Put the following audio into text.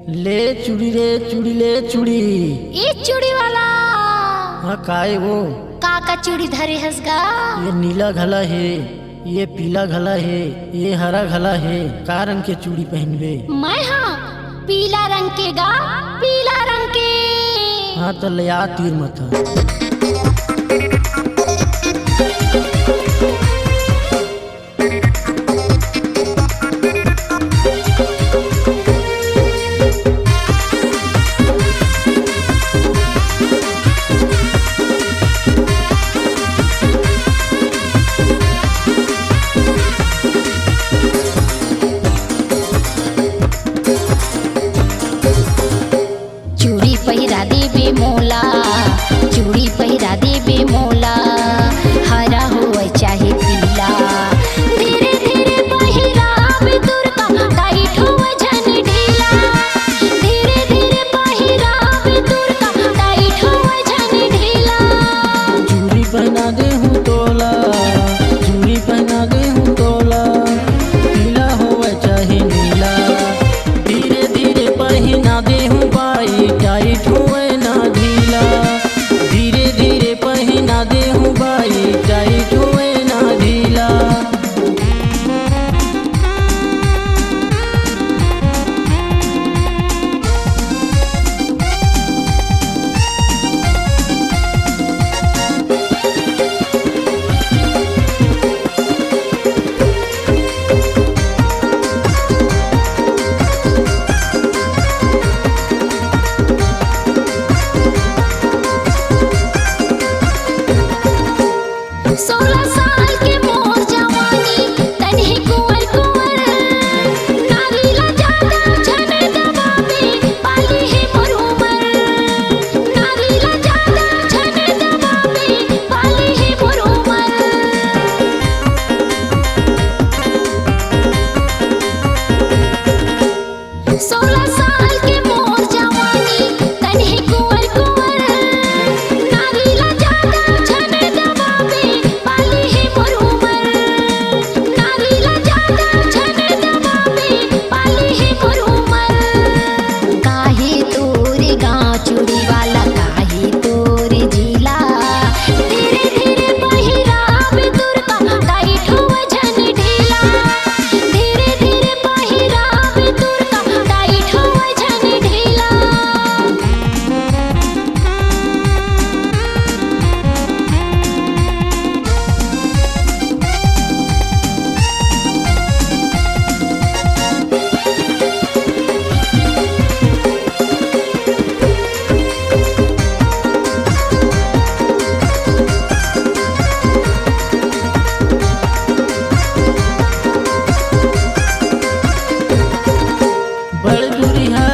ले चूड़ी रे चूड़ी ले चूड़ी। ये चूड़ी वाला हाँ काय वो काका चूड़ी धरे हसगा। ये नीला घला है, ये पीला घला है, ये हरा घला है। का रंग के चूड़ी पहनबे? मैं हाँ पीला रंग के गा, पीला रंग के। हाँ तो ले आ तीर मथा। चूड़ी पहिरा देबे मोला, चूड़ी पहिरा देबे मोला, हरा हो चाहे पीला। धीरे धीरे पहिरावे तुरका टाइट हो झन ढीला। धीरे धीरे पहिरावे तुरका टाइट हो झन ढीला। चूड़ी पहना दे हूँ तोला, चूड़ी पहना दे हूँ तोला, पीला हो चाहे नीला। धीरे धीरे पहना दे हूँ बाई, टाइट हुए ना ढीला। धीरे धीरे पहना दे हूँ बाई, टाइट हुए ना ढीला। सोलह साल के मोर जवानी तन्ही कुंवर कुंवर। नारीला ज्यादा झन दबावे पाली है मोर उमर। नारीला ज्यादा झन दबावे पाली है मोर उमर। सोलह साल के मोर जवानी तन्ही कुंवर कुंवर। नारीला ज्यादा झन दबावे पाली है मोर उमर। नारीला ज्यादा झन दबावे पाली है मोर उमर। काहे तोरे गाँव चूड़ी वाला, काहे तोरे जिला। धीरे धीरे पहिरावे तुरका टाइट हो झन ढीला। धीरे धीरे पहिरावे तुरका टाइट हो झन ढीला। बड़ दूरी है